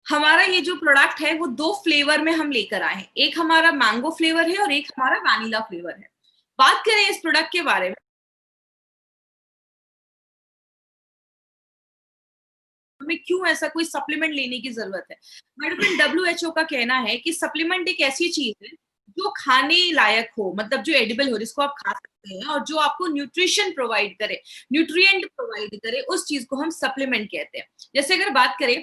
हमारा ये जो प्रोडक्ट है वो 2 फ्लेवर में हम लेकर आए हैं। एक हमारा मैंगो फ्लेवर है और एक हमारा वैनिला फ्लेवर है। बात करें इस प्रोडक्ट के बारे में, हमें क्यों ऐसा कोई सप्लीमेंट लेने की ज़रूरत है? मेडिकल डब्ल्यूएचओ का कहना है कि सप्लीमेंट एक ऐसी चीज़ है, जो खाने लायक हो, मतलब जो एडिबल हो, जिसको आप खा सकते हैं और जो आपको न्यूट्रिशन प्रोवाइड करे, न्यूट्रिएंट प्रोवाइड करे, उस चीज़ को हम सप्लीमेंट कहते हैं। जैसे अगर बात करें,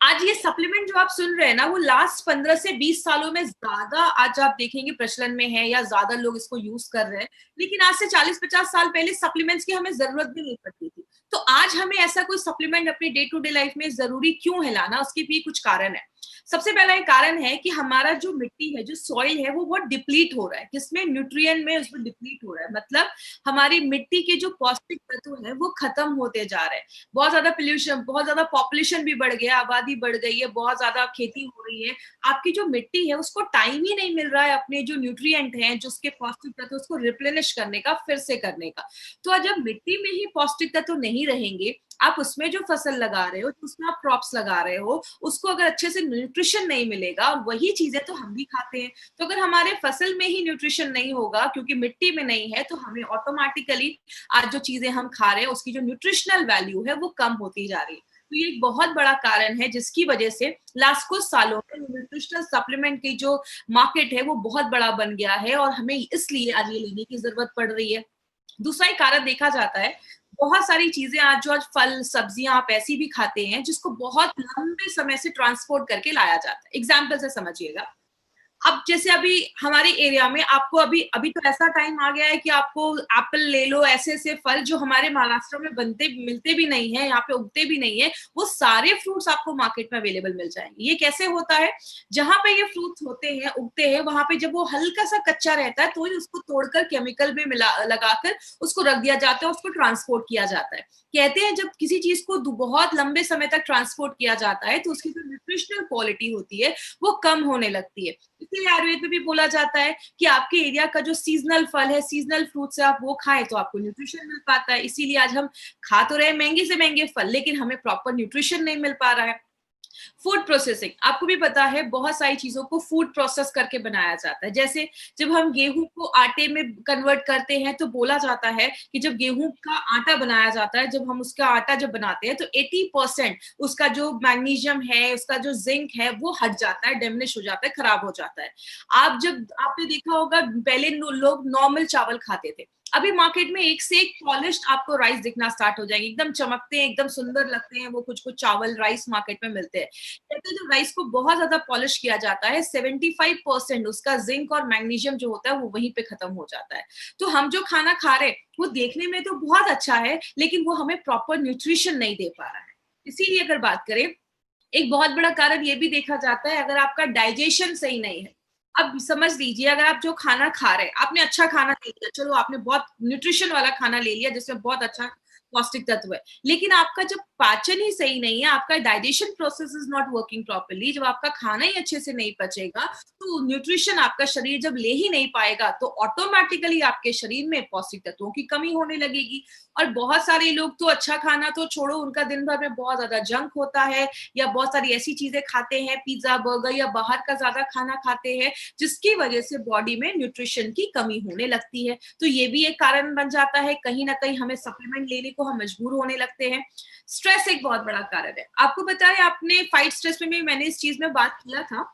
आज ये सप्लीमेंट जो आप सुन रहे हैं ना, वो लास्ट 15 से 20 सालों में ज़्यादा आज आप देखेंगे प्रचलन में है या ज़्यादा लोग इसको यूज़ कर रहे हैं। लेकिन आज से 40-50 साल पहले सप्लीमेंट्स की हमें ज़रूरत भी नहीं पड़ती थी। तो आज हमें ऐसा कोई सप्लीमेंट अपनी डे टू डे लाइफ में ज़रूरी क्यों है लाना? उसके भी कुछ कारण है। सबसे पहला एक कारण है कि हमारा जो मिट्टी है, जो सॉइल है, वो बहुत डिप्लीट हो रहा है। किसमें? न्यूट्रिएंट में उसमें डिप्लीट हो रहा है। मतलब हमारी मिट्टी के जो पौष्टिक तत्व हैं, वो खत्म होते जा रहे हैं। बहुत ज़्यादा पॉल्यूशन, बहुत ज़्यादा पॉपुलेशन भी बढ़ गया, आबादी बढ़ गई है, बहुत ज़्यादा खेती हो रही है। आपकी जो मिट्टी है उसको टाइम ही नहीं मिल रहा है अपने जो न्यूट्रिएंट हैं, जो उसके पौष्टिक तत्व उसको रिप्लेनिश करने का, फिर से करने का। तो जब मिट्टी में ही पौष्टिक तत्व नहीं रहेंगे, आप उसमें जो फसल लगा रहे हो, उसमें आप क्रॉप्स लगा रहे हो, उसको अगर अच्छे से न्यूट्रिशन नहीं मिलेगा और वही चीज़ें तो हम भी खाते हैं। तो अगर हमारे फसल में ही न्यूट्रिशन नहीं होगा क्योंकि मिट्टी में नहीं है, तो हमें ऑटोमैटिकली आज जो चीज़ें हम खा रहे हैं उसकी जो न्यूट्रिशनल वैल्यू है वो कम होती जा रही है। तो ये एक बहुत बड़ा कारण है जिसकी वजह से लास्ट कुछ सालों में न्यूट्रिशनल सप्लीमेंट की जो मार्केट है वो बहुत बड़ा बन गया है और हमें इसलिए आज ये लेने की ज़रूरत पड़ रही है। दूसरा एक कारण देखा जाता है, बहुत सारी चीज़ें आज जो आज फल, सब्जियाँ आप ऐसी भी खाते हैं जिसको बहुत लंबे समय से ट्रांसपोर्ट करके लाया जाता है। एग्ज़ाम्पल से समझिएगा, अब जैसे अभी हमारे एरिया में आपको अभी अभी तो ऐसा टाइम आ गया है कि आपको एप्पल ले लो, ऐसे-ऐसे फल जो हमारे महाराष्ट्र में बनते मिलते भी नहीं है, यहाँ पे उगते भी नहीं है, वो सारे फ्रूट्स आपको मार्केट में अवेलेबल मिल जाएँगे। ये कैसे होता है? जहाँ पे ये फ्रूट्स होते हैं, उगते हैं, वहाँ पे जब वो हल्का-सा कच्चा रहता है, तो ही उसको तोड़कर केमिकल में मिला लगाकर उसको रख दिया जाता है, उसको ट्रांसपोर्ट किया जाता है। कहते हैं जब किसी चीज़ को बहुत लंबे समय तक ट्रांसपोर्ट किया जाता है, तो उसकी जो न्यूट्रिशनल क्वालिटी होती है, वो कम होने लगती है। इसीलिए आयुर्वेद में भी बोला जाता है कि आपके एरिया का जो सीज़नल फल है, सीज़नल फ्रूट्स है, आप वो खाएँ तो आपको न्यूट्रिशन मिल पाता है। इसीलिए आज हम खा तो रहे हैं महँगे से महँगे फल, लेकिन हमें प्रॉपर न्यूट्रिशन नहीं मिल पा रहा है। फूड प्रोसेसिंग, आपको भी पता है बहुत सारी चीज़ों को फूड प्रोसेस करके बनाया जाता है। जैसे जब हम गेहूँ को आटे में कन्वर्ट करते हैं तो बोला जाता है कि जब गेहूँ का आटा बनाया जाता है, जब हम उसका आटा जब बनाते हैं तो 80% उसका जो मैग्नीशियम है, उसका जो ज़िंक है वो हट जाता है, डिमिनिश हो जाता है, खराब हो जाता है। आप जब आपने देखा होगा पहले लोग नॉर्मल चावल खाते थे। अभी मार्केट में एक से एक पॉलिश्ड आपको राइस दिखना स्टार्ट हो जाएंगे, एकदम चमकते हैं, एकदम सुंदर लगते हैं, वो कुछ-कुछ चावल राइस मार्केट में मिलते हैं। कहते हैं जब राइस को बहुत ज़्यादा पॉलिश किया जाता है, 75% उसका ज़िंक और मैग्नीशियम जो होता है वो वहीं पे खत्म हो जाता है। तो हम जो खाना खा रहे हैं, वो देखने में तो बहुत अच्छा है, लेकिन वो हमें प्रॉपर न्यूट्रिशन नहीं दे पा रहा है। इसीलिए अगर बात करें, एक बहुत बड़ा कारण ये भी देखा जाता है अगर आपका डाइजेशन सही नहीं है। अब समझ लीजिए अगर आप जो खाना खा रहे हैं, आपने अच्छा खाना ले लिया, चलो आपने बहुत न्यूट्रिशन वाला खाना ले लिया जिसमें बहुत अच्छा पौष्टिक तत्व है। लेकिन आपका जब पाचन ही सही नहीं है, आपका digestion process is not working properly, जब आपका खाना ही अच्छे से नहीं पचेगा, तो न्यूट्रिशन आपका शरीर जब ले ही नहीं पाएगा, तो ऑटोमैटिकली आपके शरीर में पौष्टिक तत्वों की कमी होने लगेगी। और बहुत सारे लोग तो अच्छा खाना तो छोड़ो, उनका दिन भर में बहुत ज़्यादा जंक होता है या बहुत सारी ऐसी चीज़ें खाते हैं, पिज़्ज़ा, बर्गर या बाहर का ज़्यादा खाना खाते हैं, जिसकी वजह से बॉडी में न्यूट्रिशन की कमी होने लगती है। तो ये भी एक कारण बन जाता है, कहीं न कहीं हमें सप्लीमेंट लेने को हम मजबूर होने लगते हैं। स्ट्रेस एक बहुत बड़ा कारण है। आपको पता है आपने फाइट स्ट्रेस में भी मैंने इस चीज़ में बात किया था।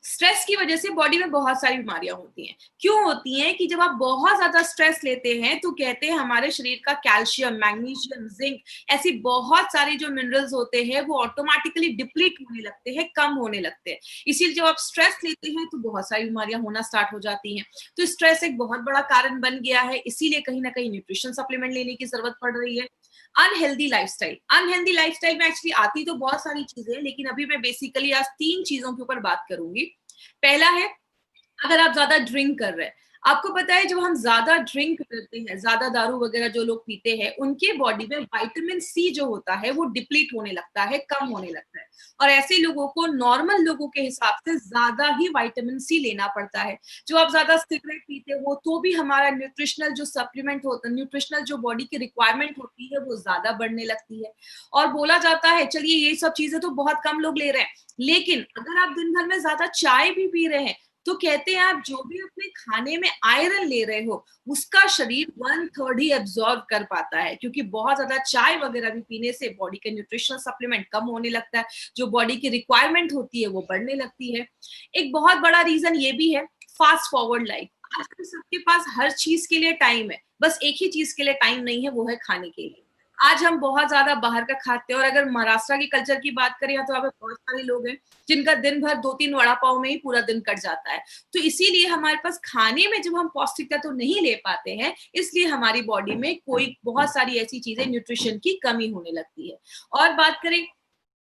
स्ट्रेस की वजह से बॉडी में बहुत सारी बीमारियाँ होती हैं। क्यों होती हैं? कि जब आप बहुत ज़्यादा स्ट्रेस लेते हैं, तो कहते हैं हमारे शरीर का कैल्शियम, मैग्नीशियम, ज़िंक ऐसी बहुत सारी जो मिनरल्स होते हैं, वो ऑटोमैटिकली डिप्लीट होने लगते हैं, कम होने लगते हैं। इसीलिए जब आप स्ट्रेस लेते हैं, तो बहुत सारी बीमारियाँ होना स्टार्ट हो जाती हैं। तो स्ट्रेस एक बहुत बड़ा कारण बन गया है, इसीलिए कहीं न कहीं न्यूट्रिशन सप्लीमेंट लेने की ज़रूरत पड़ रही है। अनहेल्दी लाइफ़स्टाइल में एक्चुअली आती तो बहुत सारी चीज़ें हैं, लेकिन अभी मैं बेसिकली आज 3 चीज़ों के ऊपर बात करूँगी। पहला है, अगर आप ज़्यादा ड्रिंक कर रहे हैं, आपको पता है जब हम ज्यादा ड्रिंक करते हैं, ज्यादा दारू वगैरह जो लोग पीते हैं, उनके बॉडी में विटामिन सी जो होता है वो डिप्लीट होने लगता है, कम होने लगता है। और ऐसे लोगों को नॉर्मल लोगों के हिसाब से ज्यादा ही विटामिन सी लेना पड़ता है। जो आप ज्यादा सिगरेट पीते हो तो भी हमारा न्यूट्रिशनल जो सप्लीमेंट होता है, न्यूट्रिशनल जो बॉडी की रिक्वायरमेंट होती है वो ज्यादा बढ़ने लगती है। और बोला जाता है चलिए ये सब चीजें तो बहुत कम लोग ले रहे हैं, लेकिन अगर आप दिन भर में ज्यादा चाय भी पी रहे हैं तो कहते हैं आप जो भी अपने खाने में आयरन ले रहे हो उसका शरीर 1/3 ही एब्जॉर्ब कर पाता है, क्योंकि बहुत ज्यादा चाय वगैरह भी पीने से बॉडी का न्यूट्रिशनल सप्लीमेंट कम होने लगता है, जो बॉडी की रिक्वायरमेंट होती है वो बढ़ने लगती है। एक बहुत बड़ा रीजन ये भी है फास्ट फॉरवर्ड लाइफ। आजकल सबके पास हर चीज के लिए टाइम है, बस एक ही चीज के लिए टाइम नहीं है, वो है खाने के लिए। आज हम बहुत ज्यादा बाहर का खाते हैं, और अगर महाराष्ट्र की कल्चर की बात करें तो यहाँ पे बहुत सारे लोग हैं जिनका दिन भर 2-3 वड़ा पाव में ही पूरा दिन कट जाता है। तो इसीलिए हमारे पास खाने में जब हम पौष्टिकता तो नहीं ले पाते हैं, इसलिए हमारी बॉडी में कोई बहुत सारी ऐसी चीजें न्यूट्रिशन की कमी होने लगती है। और बात करें,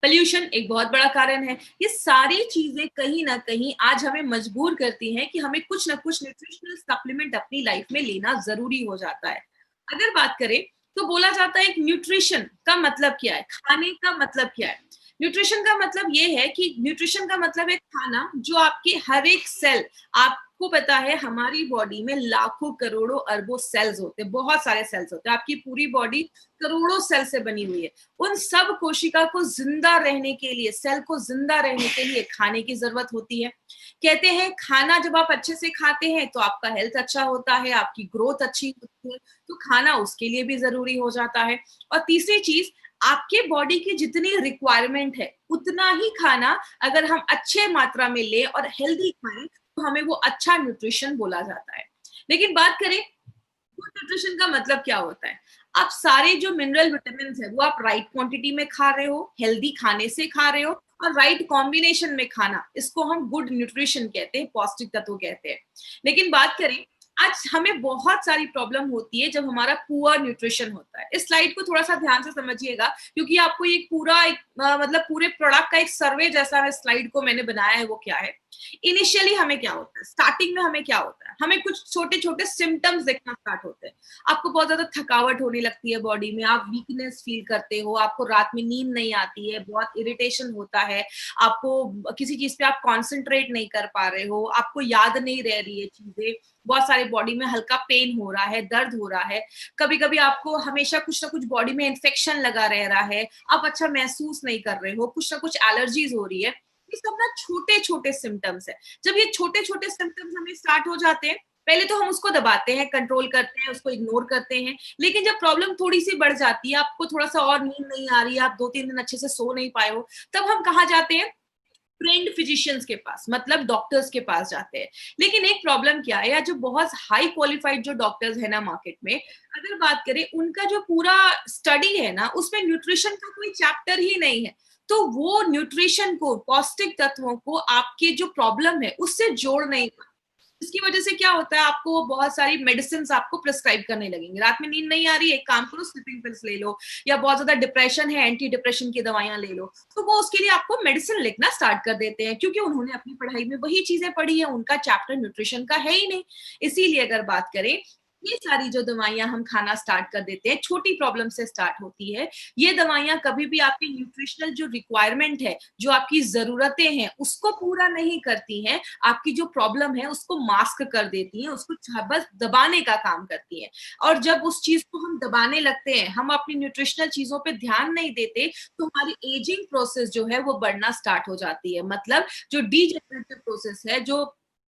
पोल्यूशन एक बहुत बड़ा कारण है। ये सारी चीजें कहीं ना कहीं आज हमें मजबूर करती हैं कि हमें कुछ ना कुछ न्यूट्रिशनल सप्लीमेंट अपनी लाइफ में लेना जरूरी हो जाता है। अगर बात करें तो बोला जाता है कि न्यूट्रिशन का मतलब क्या है, खाने का मतलब क्या है। न्यूट्रिशन का मतलब ये है कि न्यूट्रिशन का मतलब है खाना जो आपके हर एक सेल, आपको पता है हमारी बॉडी में लाखों करोड़ों अरबों सेल्स होते हैं, बहुत सारे सेल्स होते हैं, आपकी पूरी बॉडी करोड़ों सेल से बनी हुई है। उन सब कोशिका को जिंदा रहने के लिए, सेल को जिंदा रहने के लिए खाने की जरूरत होती है। कहते हैं खाना जब आप अच्छे से खाते हैं तो आपका हेल्थ अच्छा होता है, आपकी ग्रोथ अच्छी होती है, तो खाना उसके लिए भी जरूरी हो जाता है। और तीसरी चीज, आपके बॉडी की जितनी रिक्वायरमेंट है उतना ही खाना अगर हम अच्छे मात्रा में ले और हेल्दी खाएं तो हमें वो अच्छा न्यूट्रिशन बोला जाता है। लेकिन बात करें गुड न्यूट्रिशन का मतलब क्या होता है, आप सारे जो मिनरल विटामिन है वो आप राइट क्वांटिटी में खा रहे हो, हेल्दी खाने से खा रहे हो, और राइट कॉम्बिनेशन में खाना, इसको हम गुड न्यूट्रिशन कहते हैं, पौष्टिक तत्व कहते हैं। लेकिन बात करें, आज हमें बहुत सारी प्रॉब्लम होती है जब हमारा पुअर न्यूट्रिशन होता है। इस स्लाइड को थोड़ा सा ध्यान से समझिएगा, क्योंकि आपको ये पूरा एक मतलब पूरे प्रोडक्ट का एक सर्वे जैसा है स्लाइड को मैंने बनाया है। वो क्या है, इनिशियली हमें क्या होता है, स्टार्टिंग में हमें क्या होता है, हमें कुछ छोटे छोटे सिम्टम्स दिखना स्टार्ट होते हैं। आपको बहुत ज्यादा थकावट होने लगती है बॉडी में, आप वीकनेस फील करते हो, आपको रात में नींद नहीं आती है, बहुत इरिटेशन होता है, आपको किसी चीज पे आप कॉन्सेंट्रेट नहीं कर पा रहे हो, आपको याद नहीं रह रही है चीजें, बहुत सारी बॉडी में हल्का पेन हो रहा है, दर्द हो रहा है, कभी कभी आपको हमेशा कुछ ना कुछ बॉडी में इन्फेक्शन लगा रह रहा है, आप अच्छा महसूस नहीं कर रहे हो, कुछ ना कुछ एलर्जीज हो रही है। ये सब ना छोटे छोटे सिम्टम्स है। जब ये छोटे छोटे सिम्टम्स हमें स्टार्ट हो जाते हैं, पहले तो हम उसको दबाते हैं, कंट्रोल करते हैं, उसको इग्नोर करते हैं। लेकिन जब प्रॉब्लम थोड़ी सी बढ़ जाती है, आपको थोड़ा सा और नींद नहीं आ रही है, आप 2-3 दिन अच्छे से सो नहीं पाए हो, तब हम कहाँ जाते हैं, ट्रेंड फिजिशियंस के पास, मतलब डॉक्टर्स के पास जाते हैं। लेकिन एक प्रॉब्लम क्या है, या जो बहुत हाई क्वालिफाइड जो डॉक्टर्स है ना मार्केट में, अगर बात करें उनका जो पूरा स्टडी है ना उसमें न्यूट्रिशन का कोई चैप्टर ही नहीं है। तो वो न्यूट्रिशन को, पौष्टिक तत्वों को आपके जो प्रॉब्लम है उससे जोड़ नहीं पाते। इसकी वजह से क्या होता है, आपको बहुत सारी मेडिसिन आपको प्रिस्क्राइब करने लगेंगे। रात में नींद नहीं आ रही है, एक काम करो स्लीपिंग पिल्स ले लो, या बहुत ज्यादा डिप्रेशन है, एंटी डिप्रेशन की दवाइयां ले लो। तो वो उसके लिए आपको मेडिसिन लिखना स्टार्ट कर देते हैं, क्योंकि उन्होंने अपनी पढ़ाई में वही चीजें पढ़ी है, उनका चैप्टर न्यूट्रिशन का है ही नहीं। इसीलिए अगर बात करें, ये सारी जो दवाइयां हम खाना स्टार्ट कर देते हैं, छोटी प्रॉब्लम से स्टार्ट होती है। ये दवाइयां कभी भी आपकी न्यूट्रिशनल जो रिक्वायरमेंट है, जो आपकी जरूरतें हैं, उसको पूरा नहीं करती हैं। आपकी जो प्रॉब्लम है उसको मास्क कर देती हैं, उसको बस दबाने का काम करती हैं। और जब उस चीज को हम दबाने लगते हैं, हम अपनी न्यूट्रिशनल चीजों पे ध्यान नहीं देते, तो हमारी एजिंग प्रोसेस जो है वो बढ़ना स्टार्ट हो जाती है। मतलब जो डीजेनरेटिव प्रोसेस है, जो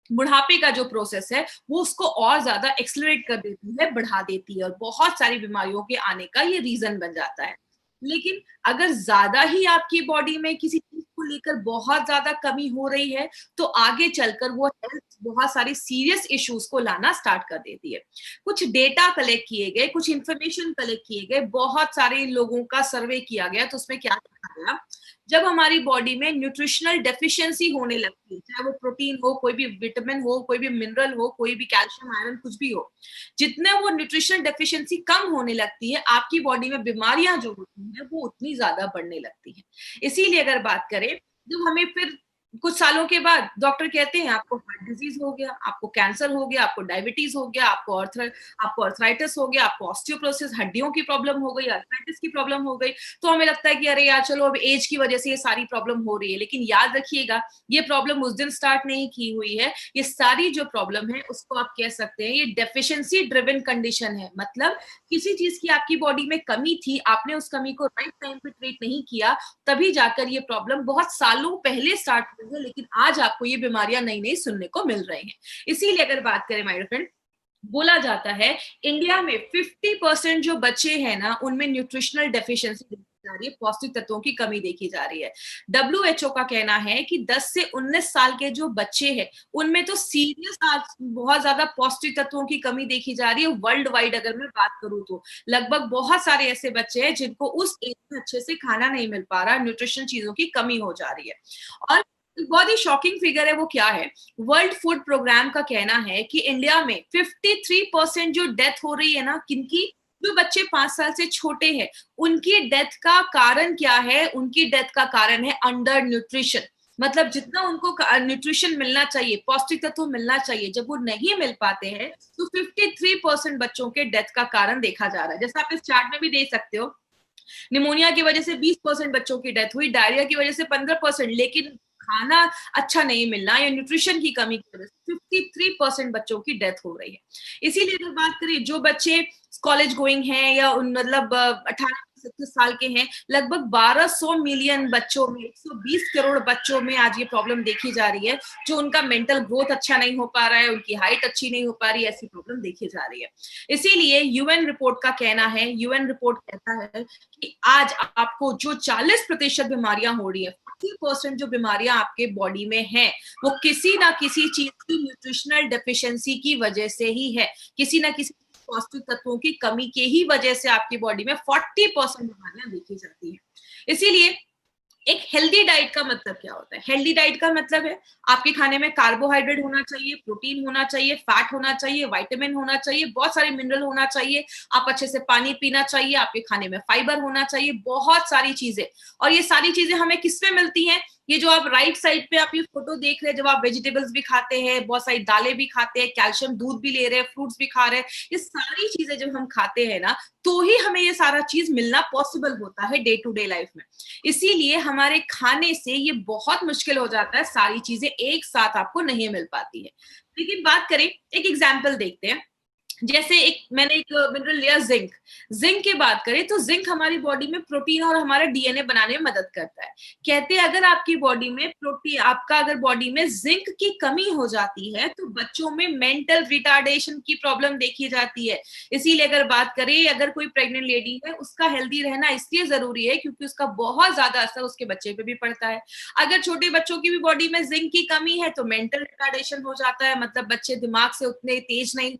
बुढ़ापे का जो प्रोसेस है, वो उसको और ज्यादा एक्सलरेट कर देती है, बढ़ा देती है, और बहुत सारी बीमारियों के आने का ये रीजन बन जाता है। लेकिन अगर ज्यादा ही आपकी बॉडी में किसी चीज को लेकर बहुत ज्यादा कमी हो रही है, तो आगे चलकर वो हेल्थ बहुत सारी सीरियस इश्यूज को लाना स्टार्ट कर देती है। कुछ डेटा कलेक्ट किए गए, कुछ इंफॉर्मेशन कलेक्ट किए गए, बहुत सारे लोगों का सर्वे किया गया, तो उसमें क्या देखा गया, जब हमारी बॉडी में न्यूट्रिशनल डेफिशिएंसी होने लगती है, चाहे वो प्रोटीन हो, कोई भी विटामिन हो, कोई भी मिनरल हो, कोई भी कैल्शियम आयरन कुछ भी हो, जितने वो न्यूट्रिशनल डेफिशिएंसी कम होने लगती है, आपकी बॉडी में बीमारियां जो होती हैं वो उतनी ज्यादा बढ़ने लगती हैं। इसीलिए अगर बात करें, जब हमें फिर कुछ सालों के बाद डॉक्टर कहते हैं आपको हार्ट डिजीज हो गया, आपको कैंसर हो गया, आपको डायबिटीज हो गया, आपको अर्थराइटिस हो गया, आपको ऑस्टियोपोरोसिस हड्डियों की प्रॉब्लम हो गई, अर्थराइटिस की प्रॉब्लम हो गई। तो हमें लगता है कि अरे यार चलो अब एज की वजह से ये सारी प्रॉब्लम हो रही है, लेकिन याद रखिएगा ये प्रॉब्लम उस दिन स्टार्ट नहीं की हुई है। ये सारी जो प्रॉब्लम है उसको आप कह सकते हैं ये डेफिशिएंसी ड्रिवन कंडीशन है। मतलब किसी चीज की आपकी बॉडी में कमी थी, आपने उस कमी को राइट टाइम पे ट्रीट नहीं किया, तभी जाकर ये प्रॉब्लम बहुत सालों पहले स्टार्ट हुई है, लेकिन आज आपको ये बीमारियां नई नई सुनने को मिल रही हैं। इसीलिए अगर बात करें माय फ्रेंड, बोला जाता है इंडिया में 50% जो बच्चे हैं ना उनमें न्यूट्रिशनल डेफिशिएंसी देखी जा रही है, पौष्टिक तत्वों की कमी देखी जा रही है। डब्ल्यूएचओ का कहना है कि 10 से 19 साल के जो बच्चे हैं उनमें तो सीरियस बहुत ज्यादा पौष्टिक तत्वों की कमी देखी जा रही है। वर्ल्ड वाइड अगर मैं बात करूं तो लगभग बहुत सारे ऐसे बच्चे हैं जिनको उस एज में अच्छे से खाना नहीं मिल पा रहा, न्यूट्रिशन चीजों की कमी हो जा रही है। और बहुत ही शॉकिंग फिगर है, वो क्या है, वर्ल्ड फूड प्रोग्राम का कहना है कि इंडिया में 53% जो डेथ हो रही है ना, किनकी, जो बच्चे 5 साल से छोटे हैं, उनकी डेथ का कारण क्या है, उनकी डेथ का कारण है अंडर न्यूट्रिशन। मतलब जितना उनको न्यूट्रिशन मिलना चाहिए, पौष्टिक तत्व मिलना चाहिए, जब वो नहीं मिल पाते हैं तो 53% बच्चों के डेथ का कारण देखा जा रहा है। जैसा आप इस चार्ट में भी देख सकते हो, निमोनिया की वजह से 20% बच्चों की डेथ हुई, डायरिया की वजह से 15%, लेकिन खाना अच्छा नहीं मिलना या न्यूट्रिशन की कमी की वजह से 53% बच्चों की डेथ हो रही है। इसीलिए अगर बात करें जो बच्चे कॉलेज गोइंग हैं या मतलब 18 से 36 साल के हैं, लगभग 1200 मिलियन बच्चों में, 120 करोड़ बच्चों में आज ये प्रॉब्लम देखी जा रही है, जो उनका मेंटल ग्रोथ अच्छा नहीं हो पा रहा है, उनकी हाइट अच्छी नहीं हो पा रही है, ऐसी प्रॉब्लम देखी जा रही है। इसीलिए यूएन रिपोर्ट का कहना है, यूएन रिपोर्ट कहता है कि आज आपको जो 40% बीमारियां हो रही है, 40% जो बीमारियां आपके बॉडी में हैं, वो किसी ना किसी चीज की न्यूट्रिशनल डेफिशिएंसी की वजह से ही है। किसी ना किसी पौष्टिक तत्वों की कमी के ही वजह से आपकी बॉडी में 40% बीमारियां देखी जाती है। इसीलिए एक हेल्दी डाइट का मतलब क्या होता है? हेल्दी डाइट का मतलब है आपके खाने में कार्बोहाइड्रेट होना चाहिए, प्रोटीन होना चाहिए, फैट होना चाहिए, विटामिन होना चाहिए, बहुत सारे मिनरल होना चाहिए, आप अच्छे से पानी पीना चाहिए, आपके खाने में फाइबर होना चाहिए, बहुत सारी चीजें। और ये सारी चीजें हमें किसमें मिलती हैं? ये जो आप राइट साइड पे आप ये फोटो देख रहे हैं, जब आप वेजिटेबल्स भी खाते हैं, बहुत सारी दालें भी खाते हैं, कैल्शियम दूध भी ले रहे हैं, फ्रूट्स भी खा रहे हैं, ये सारी चीजें जब हम खाते हैं ना, तो ही हमें ये सारा चीज मिलना पॉसिबल होता है डे टू डे लाइफ में। इसीलिए हमारे खाने से ये बहुत मुश्किल हो जाता है, सारी चीजें एक साथ आपको नहीं मिल पाती है। लेकिन बात करें, एक एग्जाम्पल देखते हैं, जैसे मैंने एक मिनरल लिया जिंक। जिंक की बात करें तो जिंक हमारी बॉडी में प्रोटीन और हमारा डीएनए बनाने में मदद करता है। कहते हैं अगर आपकी बॉडी में अगर बॉडी में जिंक की कमी हो जाती है तो बच्चों में मेंटल रिटार्डेशन की प्रॉब्लम देखी जाती है। इसीलिए अगर बात करें, अगर कोई प्रेग्नेंट लेडी है, उसका हेल्दी रहना इसलिए जरूरी है क्योंकि उसका बहुत ज्यादा असर उसके बच्चे पे भी पड़ता है। अगर छोटे बच्चों की भी बॉडी में जिंक की कमी है तो मेंटल रिटार्डेशन हो जाता है, मतलब बच्चे दिमाग से उतने तेज नहीं।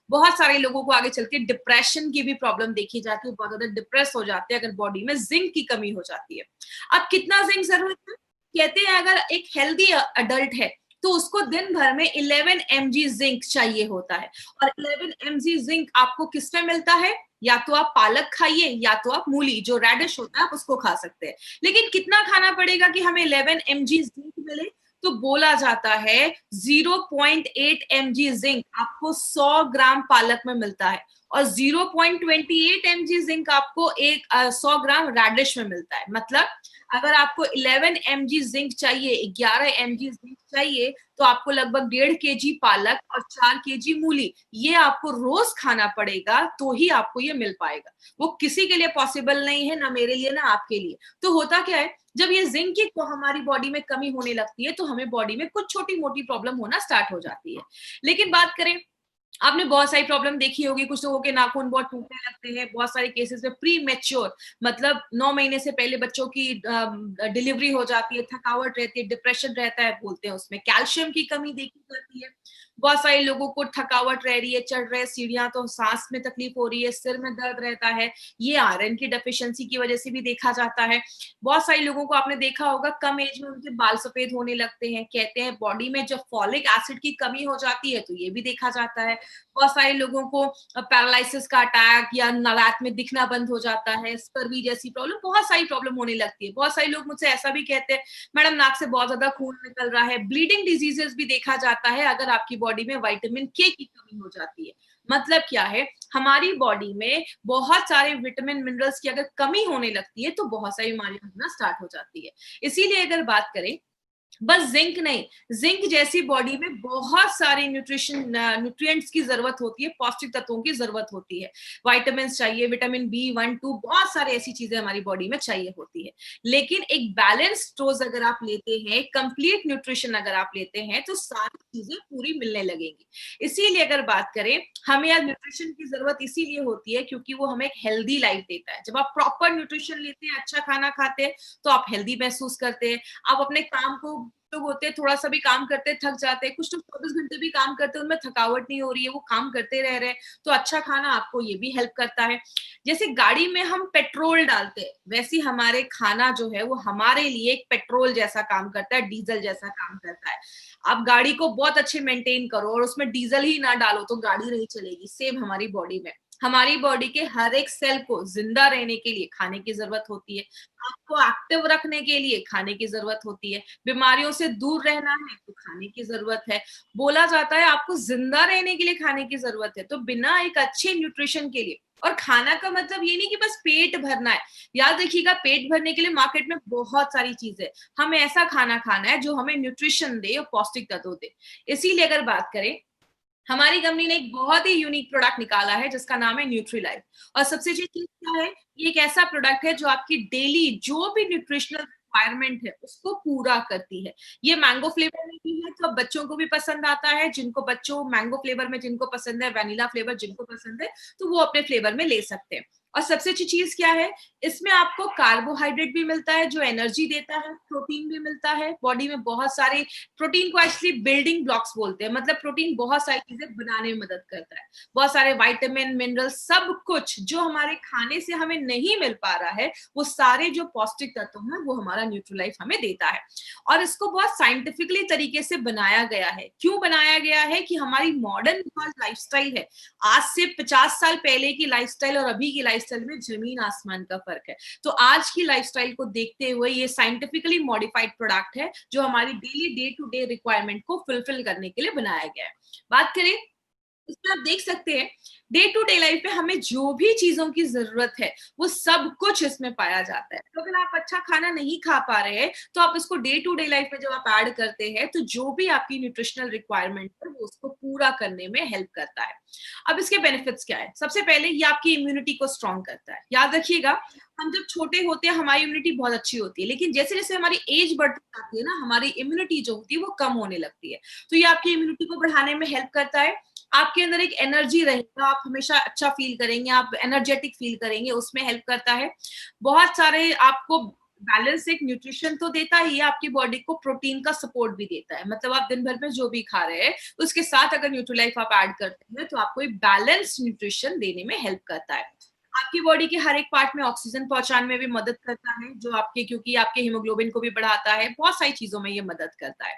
बहुत सारे लोगों को आगे चल के डिप्रेशन की भी प्रॉब्लम देखी जाती है, बहुत ज्यादा डिप्रेस हो जाते हैं अगर बॉडी में जिंक की कमी हो जाती है। अब कितना जिंक जरूरत है? कहते हैं अगर एक हेल्दी अडल्ट है तो उसको दिन भर में 11 mg जिंक चाहिए होता है। और 11 mg जिंक आपको किसमें मिलता है? या तो आप पालक खाइए या तो आप मूली, जो रेडिश होता है, आप उसको खा सकते हैं। लेकिन कितना खाना पड़ेगा कि हमें 11 mg जिंक मिले? तो बोला जाता है 0.8 mg जिंक आपको 100 ग्राम पालक में मिलता है, और 0.28 mg जिंक आपको 100 ग्राम रेडिश में मिलता है। मतलब अगर आपको 11 mg जिंक चाहिए, 11 mg जिंक चाहिए, तो आपको लगभग 1.5 kg पालक और 4 kg मूली, ये आपको रोज खाना पड़ेगा, तो ही आपको ये मिल पाएगा। वो किसी के लिए पॉसिबल नहीं है, ना मेरे लिए ना आपके लिए। तो होता क्या है, जब ये जिंक की हमारी बॉडी में कमी होने लगती है तो हमें बॉडी में कुछ छोटी मोटी प्रॉब्लम होना स्टार्ट हो जाती है। लेकिन बात करें, आपने बहुत सारी प्रॉब्लम देखी होगी, कुछ लोगों के नाखून बहुत टूटने लगते हैं, बहुत सारे केसेस में प्री मैच्योर, मतलब 9 महीने से पहले बच्चों की डिलीवरी हो जाती है, थकावट रहती है, डिप्रेशन रहता है, बोलते हैं उसमें कैल्शियम की कमी देखी जाती है। बहुत सारे लोगों को थकावट रह रही है, चढ़ रहे सीढ़ियां तो सांस में तकलीफ हो रही है, सिर में दर्द रहता है, ये आयरन की डेफिशिएंसी की वजह से भी देखा जाता है। बहुत सारे लोगों को आपने देखा होगा कम एज में उनके बाल सफेद होने लगते हैं, कहते हैं बॉडी में जब फॉलिक एसिड की कमी हो जाती है तो ये भी देखा जाता है। बहुत सारे लोगों को पैरालिसिस का अटैक या रात में दिखना बंद हो जाता है, स्कर्वी जैसी प्रॉब्लम, बहुत सारी प्रॉब्लम होने लगती है। बहुत सारे लोग मुझसे ऐसा भी कहते हैं मैडम नाक से बहुत ज्यादा खून निकल रहा है। ब्लीडिंग डिजीजेस भी देखा जाता है अगर आपकी बॉडी में विटामिन के की कमी हो जाती है। मतलब क्या है, हमारी बॉडी में बहुत सारे विटामिन मिनरल्स की अगर कमी होने लगती है तो बहुत सारी बीमारियां होना स्टार्ट हो जाती है। इसीलिए अगर बात करें, बस जिंक नहीं, जिंक जैसी बॉडी में बहुत सारे न्यूट्रिएंट्स की जरूरत होती है, पौष्टिक तत्वों की जरूरत होती है। विटामिन चाहिए, विटामिन B1 2, बहुत सारे ऐसी चीजें हमारी बॉडी में चाहिए होती है। लेकिन एक बैलेंस डोज अगर आप लेते हैं, कंप्लीट न्यूट्रिशन अगर आप लेते हैं तो सारी चीजें पूरी मिलने लगेंगी। इसीलिए अगर बात करें, हमें यार न्यूट्रिशन की जरूरत इसीलिए होती है क्योंकि वो हमें एक हेल्दी लाइफ देता है। जब आप प्रॉपर न्यूट्रिशन लेते हैं, अच्छा खाना खाते हैं, तो आप हेल्दी महसूस करते हैं। आप अपने काम को, लोग होते हैं थोड़ा सा भी काम करते थक जाते हैं, कुछ लोग 24 घंटे भी काम करते हैं, उनमें थकावट नहीं हो रही है, वो काम करते रह रहे हैं, तो अच्छा खाना आपको ये भी हेल्प करता है। जैसे गाड़ी में हम पेट्रोल डालते हैं, वैसे हमारे खाना जो है वो हमारे लिए एक पेट्रोल जैसा काम करता है, डीजल जैसा काम करता है। आप गाड़ी को बहुत अच्छे मेंटेन करो और उसमें डीजल ही ना डालो तो गाड़ी नहीं चलेगी। सेम हमारी बॉडी में, हमारी बॉडी के हर एक सेल को जिंदा रहने के लिए खाने की जरूरत होती है, आपको एक्टिव रखने के लिए खाने की जरूरत होती है, बीमारियों से दूर रहना है तो खाने की जरूरत है। बोला जाता है आपको जिंदा रहने के लिए खाने की जरूरत है, तो बिना एक अच्छे न्यूट्रिशन के लिए, और खाना का मतलब ये नहीं कि बस पेट भरना है। याद रखिएगा, पेट भरने के लिए मार्केट में बहुत सारी चीजें, हमें ऐसा खाना खाना है जो हमें न्यूट्रिशन दे और पौष्टिक तत्व दे। इसीलिए अगर बात करें, हमारी कंपनी ने एक बहुत ही यूनिक प्रोडक्ट निकाला है जिसका नाम है न्यूट्रीलाइफ। और सबसे अच्छी चीज क्या है, ये एक ऐसा प्रोडक्ट है जो आपकी डेली जो भी न्यूट्रिशनल रिक्वायरमेंट है उसको पूरा करती है। ये मैंगो फ्लेवर में भी है, तो अब बच्चों को भी पसंद आता है, जिनको बच्चों मैंगो फ्लेवर में जिनको पसंद है, वैनिला फ्लेवर जिनको पसंद है, तो वो अपने फ्लेवर में ले सकते हैं। और सबसे अच्छी चीज क्या है, इसमें आपको कार्बोहाइड्रेट भी मिलता है जो एनर्जी देता है, प्रोटीन भी मिलता है। बॉडी में बहुत सारे प्रोटीन को एक्चुअली बिल्डिंग ब्लॉक्स बोलते हैं, मतलब प्रोटीन बहुत सारी चीजें बनाने में मदद करता है। बहुत सारे विटामिन मिनरल सब कुछ जो हमारे खाने से हमें नहीं मिल पा रहा है, वो सारे जो पौष्टिक तत्व हैं वो हमारा न्यूट्रीलाइफ हमें देता है। और इसको बहुत साइंटिफिकली तरीके से बनाया गया है। क्यों बनाया गया है कि हमारी मॉडर्न लाइफस्टाइल है, आज से 50 साल पहले की लाइफस्टाइल और अभी की लाइफस्टाइल में जमीन आसमान का फर्क है। तो आज की लाइफस्टाइल को देखते हुए ये साइंटिफिकली मॉडिफाइड प्रोडक्ट है जो हमारी daily day to day requirement को फुलफिल करने के लिए बनाया गया है। बात करें, इसमें आप देख सकते हैं डे टू डे लाइफ में हमें जो भी चीजों की जरूरत है वो सब कुछ इसमें पाया जाता है। तो अगर आप अच्छा खाना नहीं खा पा रहे हैं तो आप इसको डे टू डे लाइफ में जब आप ऐड करते हैं तो जो भी आपकी न्यूट्रिशनल रिक्वायरमेंट है वो उसको पूरा करने में हेल्प करता है। अब इसके बेनिफिट्स क्या है, सबसे पहले ये आपकी इम्यूनिटी को स्ट्रॉन्ग करता है। याद रखिएगा, हम जब छोटे होते हैं हमारी इम्यूनिटी बहुत अच्छी होती है, लेकिन जैसे जैसे हमारी एज बढ़ती जाती है ना, हमारी इम्यूनिटी जो होती है वो कम होने लगती है। तो ये आपकी इम्यूनिटी को बढ़ाने में हेल्प करता है। आपके अंदर एक एनर्जी रहेगा, आप हमेशा अच्छा फील करेंगे, आप एनर्जेटिक फील करेंगे, उसमें हेल्प करता है। बहुत सारे आपको बैलेंस एक न्यूट्रिशन तो देता ही है, आपकी बॉडी को प्रोटीन का सपोर्ट भी देता है। मतलब आप दिन भर में जो भी खा रहे हैं उसके साथ अगर न्यूट्रीलाइफ आप ऐड करते हैं तो आपको एक बैलेंस न्यूट्रिशन देने में हेल्प करता है। आपकी बॉडी के हर एक पार्ट में ऑक्सीजन पहुंचाने में भी मदद करता है, जो आपके, क्योंकि आपके हीमोग्लोबिन को भी बढ़ाता है, बहुत सारी चीजों में ये मदद करता है।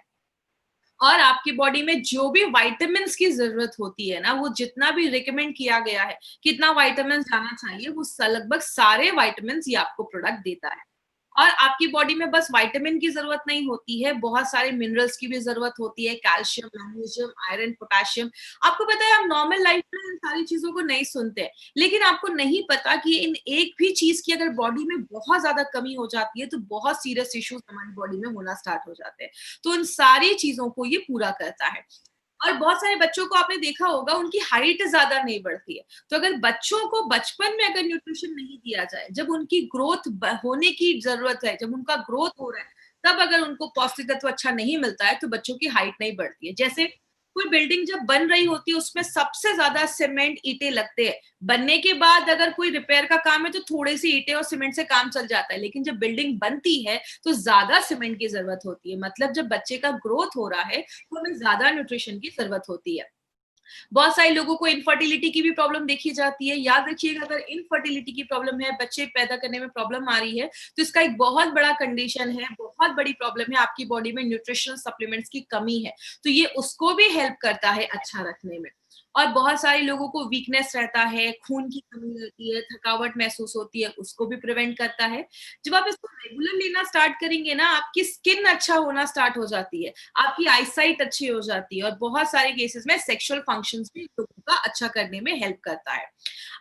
और आपकी बॉडी में जो भी विटामिन की जरूरत होती है ना, वो जितना भी रिकमेंड किया गया है कितना विटामिन जाना चाहिए, वो लगभग सारे विटामिन ये आपको प्रोडक्ट देता है। और आपकी बॉडी में बस विटामिन की जरूरत नहीं होती है, बहुत सारे मिनरल्स की भी जरूरत होती है, कैल्शियम, मैग्नीशियम, आयरन, पोटेशियम। आपको पता है, हम नॉर्मल लाइफ में इन सारी चीजों को नहीं सुनते, लेकिन आपको नहीं पता कि इन एक भी चीज की अगर बॉडी में बहुत ज्यादा कमी हो जाती है तो बहुत सीरियस इश्यूज हमारी बॉडी में होना स्टार्ट हो जाते हैं। तो इन सारी चीजों को ये पूरा करता है। और बहुत सारे बच्चों को आपने देखा होगा उनकी हाइट ज्यादा नहीं बढ़ती है। तो अगर बच्चों को बचपन में अगर न्यूट्रिशन नहीं दिया जाए, जब उनकी ग्रोथ होने की जरूरत है, जब उनका ग्रोथ हो रहा है, तब अगर उनको पौष्टिक तत्व अच्छा नहीं मिलता है तो बच्चों की हाइट नहीं बढ़ती है। जैसे कोई बिल्डिंग जब बन रही होती है उसमें सबसे ज्यादा सीमेंट ईंटें लगते हैं। बनने के बाद अगर कोई रिपेयर का काम है तो थोड़े सी ईंटें और सीमेंट से काम चल जाता है, लेकिन जब बिल्डिंग बनती है तो ज्यादा सीमेंट की जरूरत होती है। मतलब जब बच्चे का ग्रोथ हो रहा है तो हमें ज्यादा न्यूट्रिशन की जरूरत होती है। बहुत सारे लोगों को इनफर्टिलिटी की भी प्रॉब्लम देखी जाती है। याद रखिएगा, अगर इनफर्टिलिटी की प्रॉब्लम है, बच्चे पैदा करने में प्रॉब्लम आ रही है, तो इसका एक बहुत बड़ा कंडीशन है, बहुत बड़ी प्रॉब्लम है, आपकी बॉडी में न्यूट्रिशनल सप्लीमेंट्स की कमी है। तो ये उसको भी हेल्प करता है अच्छा रखने में। और बहुत सारे लोगों को वीकनेस रहता है, खून की कमी रहती है, थकावट महसूस होती है, उसको भी प्रिवेंट करता है। जब आप इसको रेगुलर लेना स्टार्ट करेंगे ना, आपकी स्किन अच्छा होना स्टार्ट हो जाती है, आपकी आईसाइट अच्छी हो जाती है, और बहुत सारे केसेस में सेक्सुअल फंक्शंस भी लोगों का अच्छा करने में हेल्प करता है।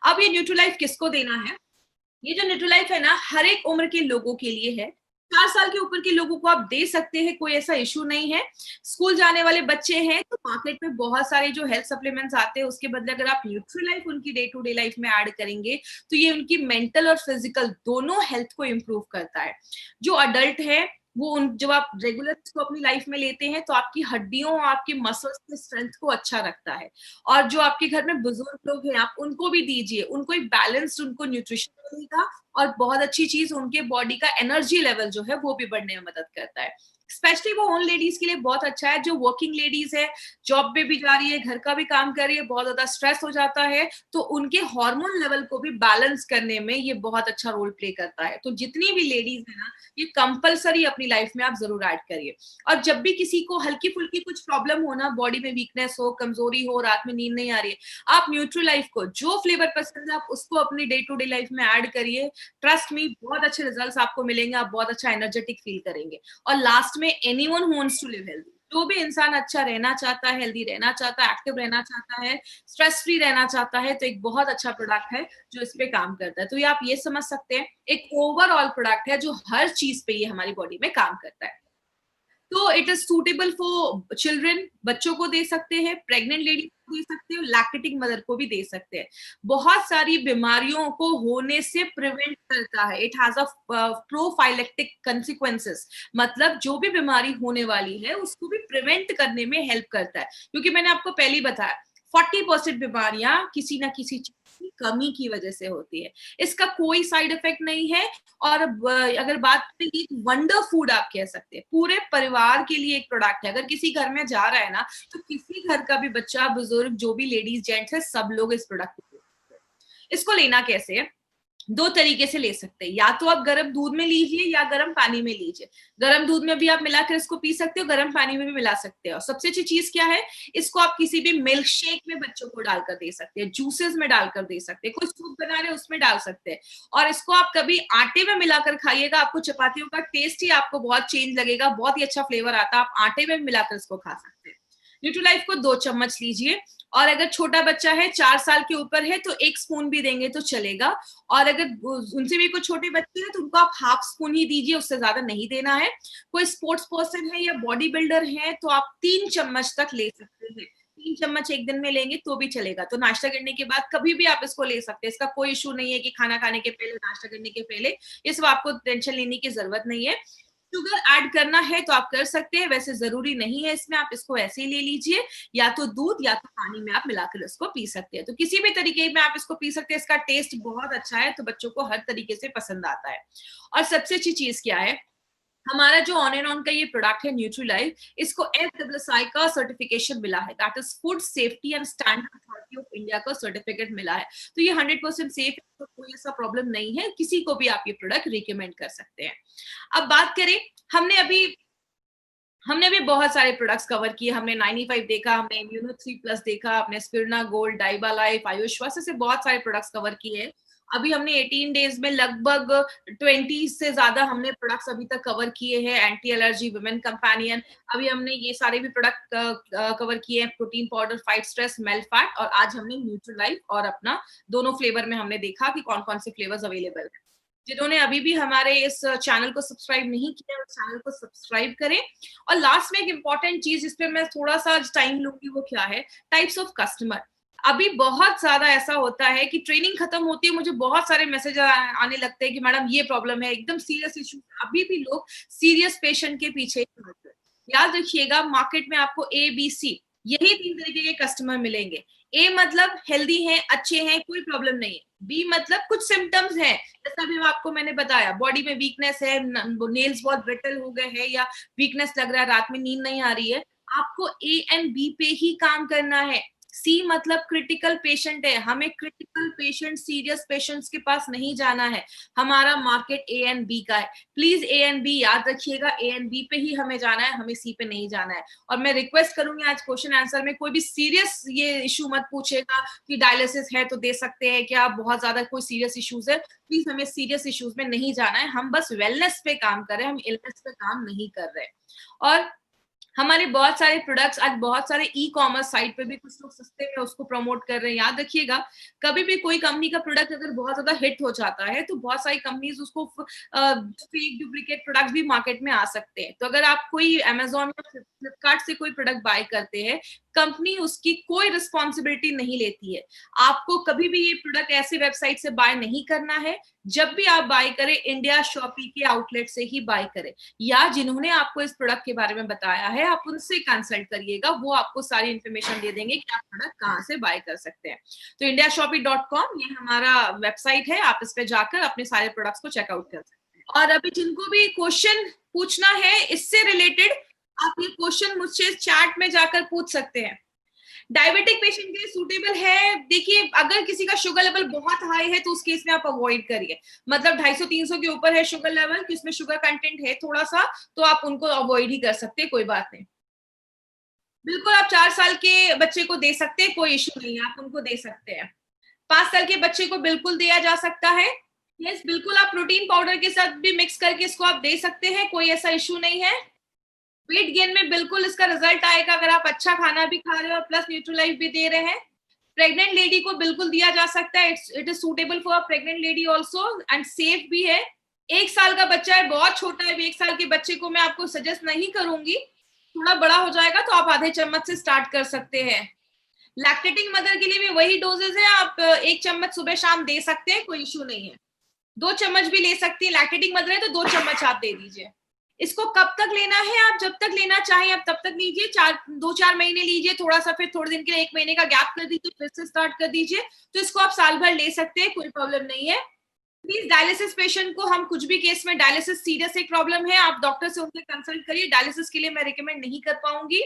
अब ये न्यूट्रीलाइफ किसको देना है? ये जो न्यूट्रीलाइफ है ना, हर एक उम्र के लोगों के लिए है। 4 साल के ऊपर के लोगों को आप दे सकते हैं, कोई ऐसा इश्यू नहीं है। स्कूल जाने वाले बच्चे हैं तो मार्केट में बहुत सारे जो हेल्थ सप्लीमेंट्स आते हैं, उसके बदले अगर आप न्यूट्रीलाइफ उनकी डे टू डे लाइफ में ऐड करेंगे, तो ये उनकी मेंटल और फिजिकल दोनों हेल्थ को इम्प्रूव करता है। जो अडल्ट है वो उन जब आप रेगुलर इसको अपनी लाइफ में लेते हैं तो आपकी हड्डियों और आपकी मसल्स के स्ट्रेंथ को अच्छा रखता है। और जो आपके घर में बुजुर्ग लोग हैं, आप उनको भी दीजिए, उनको एक बैलेंस्ड उनको न्यूट्रिशन मिलेगा। और बहुत अच्छी चीज, उनके बॉडी का एनर्जी लेवल जो है वो भी बढ़ने में मदद करता है। स्पेशली वो उन लेडीज के लिए बहुत अच्छा है जो वर्किंग लेडीज है, जॉब पे भी जा रही है, घर का भी काम कर रही है, बहुत ज्यादा स्ट्रेस हो जाता है, तो उनके हार्मोन लेवल को भी बैलेंस करने में ये बहुत अच्छा रोल प्ले करता है। तो जितनी भी लेडीज है ना, ये कंपलसरी अपनी लाइफ में आप जरूर ऐड करिए। और जब भी किसी को हल्की फुल्की कुछ प्रॉब्लम हो ना, बॉडी में वीकनेस हो, कमजोरी हो, रात में नींद नहीं आ रही है, आप न्यूट्रीलाइफ को जो फ्लेवर पसंद है आप उसको अपनी डे टू डे लाइफ में ऐड करिए। ट्रस्ट मी, बहुत अच्छे रिजल्ट्स आपको मिलेंगे, आप बहुत अच्छा एनर्जेटिक फील करेंगे। और लास्ट में, anyone who wants to live healthy, जो भी इंसान अच्छा रहना चाहता है, हेल्दी रहना चाहता है, एक्टिव रहना चाहता है, स्ट्रेस फ्री रहना चाहता है, तो एक बहुत अच्छा प्रोडक्ट है जो इस पे काम करता है। तो ये आप ये समझ सकते हैं, एक ओवरऑल प्रोडक्ट है जो हर चीज पे ये हमारी बॉडी में काम करता है। तो it is suitable for children, बच्चों को दे सकते हैं, प्रेग्नेंट लेडी को दे सकते हैं, लैक्टेटिंग मदर को भी दे सकते हैं। बहुत सारी बीमारियों को होने से प्रिवेंट करता है। It has a prophylactic consequences, मतलब जो भी बीमारी होने वाली है उसको भी प्रिवेंट करने में हेल्प करता है। क्योंकि मैंने आपको पहले ही बताया, 40% बीमारियां किसी ना किसी चीज की कमी की वजह से होती है। इसका कोई साइड इफेक्ट नहीं है। और अगर बात करें, वंडर फूड आप कह सकते हैं, पूरे परिवार के लिए एक प्रोडक्ट है। अगर किसी घर में जा रहा है ना, तो किसी घर का भी बच्चा, बुजुर्ग, जो भी लेडीज जेंट्स है, सब लोग इस प्रोडक्ट को। इसको लेना कैसे है? दो तरीके से ले सकते हैं, या तो आप गर्म दूध में लीजिए या गर्म पानी में लीजिए। गर्म दूध में भी आप मिलाकर इसको पी सकते हो, गर्म पानी में भी मिला सकते हो। सबसे अच्छी चीज क्या है, इसको आप किसी भी मिल्क शेक में बच्चों को डालकर दे सकते हैं, जूसेस में डालकर दे सकते हैं, कोई सूप बना रहे हैं उसमें डाल सकते हैं। और इसको आप कभी आटे में मिलाकर खाइएगा, आपको चपातियों का टेस्ट ही आपको बहुत चेंज लगेगा, बहुत ही अच्छा फ्लेवर आता है। आप आटे में मिलाकर इसको खा सकते हैं। न्यूट्रीलाइफ को 2 चम्मच लीजिए। और अगर छोटा बच्चा है, 4 साल के ऊपर है, तो 1 स्पून भी देंगे तो चलेगा। और अगर उनसे भी कोई छोटे बच्चे हैं तो उनको आप हाफ स्पून ही दीजिए, उससे ज्यादा नहीं देना है। कोई स्पोर्ट्स पर्सन है या बॉडी बिल्डर है तो आप 3 चम्मच तक ले सकते हैं। 3 चम्मच एक दिन में लेंगे तो भी चलेगा। तो नाश्ता करने के बाद कभी भी आप इसको ले सकते हैं, इसका कोई इशू नहीं है कि खाना खाने के पहले, नाश्ता करने के पहले। ये सब आपको टेंशन लेने की जरूरत नहीं है। शुगर ऐड करना है तो आप कर सकते हैं, वैसे जरूरी नहीं है इसमें, आप इसको ऐसे ही ले लीजिए। या तो दूध या तो पानी में आप मिलाकर इसको पी सकते हैं। तो किसी भी तरीके में आप इसको पी सकते हैं। इसका टेस्ट बहुत अच्छा है, तो बच्चों को हर तरीके से पसंद आता है। और सबसे अच्छी चीज क्या है, हमारा जो ऑन एंड ऑन का ये प्रोडक्ट है न्यूट्रीलाइफ, इसको FSSAI का सर्टिफिकेशन मिला है, that is food safety and standard authority of India का सर्टिफिकेट मिला है। तो ये 100% सेफ है, तो कोई ऐसा प्रॉब्लम नहीं है, किसी को भी आप ये प्रोडक्ट रिकमेंड कर सकते हैं। अब बात करें, हमने अभी हमने भी बहुत सारे प्रोडक्ट्स कवर किए। हमने 95 देखा, हमने इम्यूनो 3+ देखा, हमने स्पिरुलिना गोल्ड, डाइबा लाइफ, आयुष्वास, ऐसे बहुत सारे प्रोडक्ट्स कवर किए हैं। अभी हमने 18 डेज में लगभग 20 से ज्यादा हमने प्रोडक्ट्स अभी तक कवर किए हैं। एंटी एलर्जी, वुमेन कंपेनियन, अभी हमने ये सारे भी प्रोडक्ट कवर किए हैं। Protein powder, fight stress, male fat, और आज हमने न्यूट्रीलाइफ और अपना दोनों फ्लेवर में हमने देखा कि कौन कौन से फ्लेवर्स अवेलेबल है। जिन्होंने अभी भी हमारे इस चैनल को सब्सक्राइब नहीं किया, उस चैनल को सब्सक्राइब करें। और लास्ट में एक इंपॉर्टेंट चीज जिसपे मैं थोड़ा सा टाइम लूंगी, वो क्या है, टाइप्स ऑफ कस्टमर। अभी बहुत ज्यादा ऐसा होता है कि ट्रेनिंग खत्म होती है, मुझे बहुत सारे मैसेज आने लगते हैं कि मैडम ये प्रॉब्लम है, एकदम सीरियस इशू। अभी भी लोग सीरियस पेशेंट के पीछे ही भागते हैं। याद रखिएगा, मार्केट में आपको ABC यही 3 तरीके के कस्टमर मिलेंगे। ए मतलब हेल्दी हैं, अच्छे हैं, कोई प्रॉब्लम नहीं है। बी मतलब कुछ सिम्पटम्स हैं, जैसा अभी आपको मैंने बताया, बॉडी में वीकनेस है, नेल्स बहुत ब्रिटल हो गए हैं या वीकनेस लग रहा है, रात में नींद नहीं आ रही है, आपको ए एंड बी पे ही काम करना है। सी मतलब क्रिटिकल पेशेंट है, हमें क्रिटिकल पेशेंट, सीरियस पेशेंट्स के पास नहीं जाना है। हमारा मार्केट ए एंड बी का है। प्लीज ए एंड बी याद रखिएगा, ए एंड बी पे ही हमें जाना है, हमें सी पे नहीं जाना है। और मैं रिक्वेस्ट करूंगी आज क्वेश्चन आंसर में कोई भी सीरियस ये इशू मत पूछेगा कि डायलिसिस है तो दे सकते हैं क्या, बहुत ज्यादा कोई सीरियस इश्यूज है, प्लीज हमें सीरियस इश्यूज में नहीं जाना है। हम बस वेलनेस पे काम कर रहे हैं, हम इलनेस पे काम नहीं कर रहे। और हमारे बहुत सारे प्रोडक्ट्स आज बहुत सारे ई कॉमर्स साइट पे भी कुछ लोग सस्ते में उसको प्रमोट कर रहे हैं। याद रखिएगा, कभी भी कोई कंपनी का प्रोडक्ट अगर बहुत ज्यादा हिट हो जाता है तो बहुत सारी कंपनीज उसको फेक डुप्लीकेट प्रोडक्ट भी मार्केट में आ सकते हैं। तो अगर आप कोई अमेजोन या फ्लिपकार्ट से कोई प्रोडक्ट बाय करते हैं, कंपनी उसकी कोई रिस्पॉन्सिबिलिटी नहीं लेती है। आपको कभी भी ये प्रोडक्ट ऐसे वेबसाइट से बाय नहीं करना है। जब भी आप बाय करें, इंडिया शॉपी के आउटलेट से ही बाय करें, या जिन्होंने आपको इस प्रोडक्ट के बारे में बताया है आप उनसे कंसल्ट करिएगा, वो आपको सारी इंफॉर्मेशन दे देंगे कि आप प्रोडक्ट कहाँ से बाय कर सकते हैं। तो indiashopee.com ये हमारा वेबसाइट है, आप इस पे जाकर अपने सारे प्रोडक्ट्स को चेकआउट कर सकते हैं। और अभी जिनको भी क्वेश्चन पूछना है इससे रिलेटेड, आप ये क्वेश्चन मुझसे चैट में जाकर पूछ सकते हैं। डायबिटिक पेशेंट के लिए सूटेबल है, देखिए अगर किसी का शुगर लेवल बहुत हाई है तो उस केस में आप अवॉइड करिए, मतलब 250-300 के ऊपर है शुगर लेवल कि उसमें शुगर कंटेंट है थोड़ा सा, तो आप उनको अवॉइड ही कर सकते हैं, कोई बात नहीं। बिल्कुल आप 4 साल के बच्चे को दे सकते हैं, कोई इश्यू नहीं है, आप उनको दे सकते हैं। 5 साल के बच्चे को बिल्कुल दिया जा सकता है। यस, बिल्कुल आप प्रोटीन पाउडर के साथ भी मिक्स करके इसको आप दे सकते हैं, कोई ऐसा इश्यू नहीं है। वेट गेन में बिल्कुल इसका रिजल्ट आएगा अगर आप अच्छा खाना भी खा रहे हो और प्लस न्यूट्रीलाइफ भी दे रहे हैं। प्रेग्नेंट लेडी को बिल्कुल दिया जा सकता है, it is suitable for pregnant lady also and safe भी है। 1 साल का बच्चा है, बहुत छोटा है, 1 साल के बच्चे को मैं आपको सजेस्ट नहीं करूंगी, थोड़ा बड़ा हो जाएगा तो आप आधे चम्मच से स्टार्ट कर सकते हैं। लैक्टेटिंग मदर के लिए भी वही डोजेज है, आप 1 चम्मच सुबह शाम दे सकते हैं, कोई इशू नहीं है। 2 चम्मच भी ले सकती है, लैक्टेटिंग मदर है तो 2 चम्मच आप दे दीजिए। इसको कब तक लेना है, आप जब तक लेना चाहें आप तब तक लीजिए, 2-4 महीने लीजिए, थोड़ा सा फिर थोड़े दिन के लिए 1 महीने का गैप कर दीजिए, फिर से स्टार्ट कर दीजिए। तो इसको आप साल भर ले सकते हैं, कोई प्रॉब्लम नहीं है। प्लीज डायलिसिस पेशेंट को हम कुछ भी केस में, डायलिसिस सीरियस एक प्रॉब्लम है, आप डॉक्टर से उनसे कंसल्ट करिए, डायलिसिस के लिए मैं रिकमेंड नहीं कर पाऊंगी।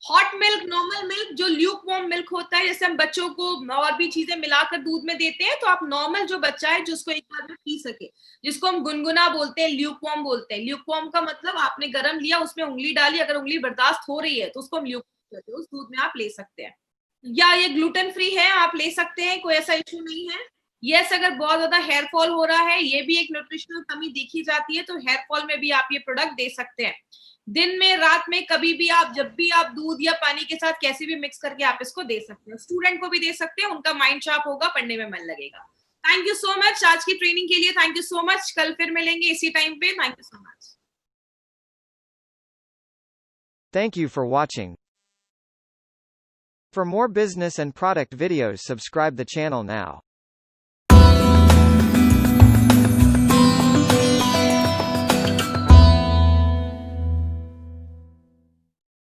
हॉट मिल्क, नॉर्मल मिल्क, जो ल्यूक वार्म मिल्क होता है, जैसे हम बच्चों को और भी चीजें मिलाकर दूध में देते हैं, तो आप नॉर्मल जो बच्चा है जिसको एक बार में पी सके, जिसको हम गुनगुना बोलते हैं, ल्यूक वार्म बोलते हैं। ल्यूक वार्म का मतलब आपने गर्म लिया, उसमें उंगली डाली, अगर उंगली बर्दाश्त हो रही है तो उसको हम ल्यूक कहते हैं, उस दूध में आप ले सकते हैं। या ये ग्लूटेन फ्री है, आप ले सकते हैं, कोई ऐसा इश्यू नहीं है। यस, अगर बहुत ज्यादा हेयर फॉल हो रहा है, ये भी एक न्यूट्रिशनल कमी देखी जाती है, तो हेयर फॉल में भी आप ये प्रोडक्ट दे सकते हैं। दिन में, रात में, कभी भी आप, जब भी आप दूध या पानी के साथ कैसे भी मिक्स करके आप इसको दे सकते हैं। स्टूडेंट को भी दे सकते हैं, उनका माइंड शार्प होगा, पढ़ने में मन लगेगा। थैंक यू सो मच आज की ट्रेनिंग के लिए, थैंक यू सो मच, कल फिर मिलेंगे इसी टाइम पे, thank you so much. Thank you for watching. For more business and product videos, subscribe the channel now.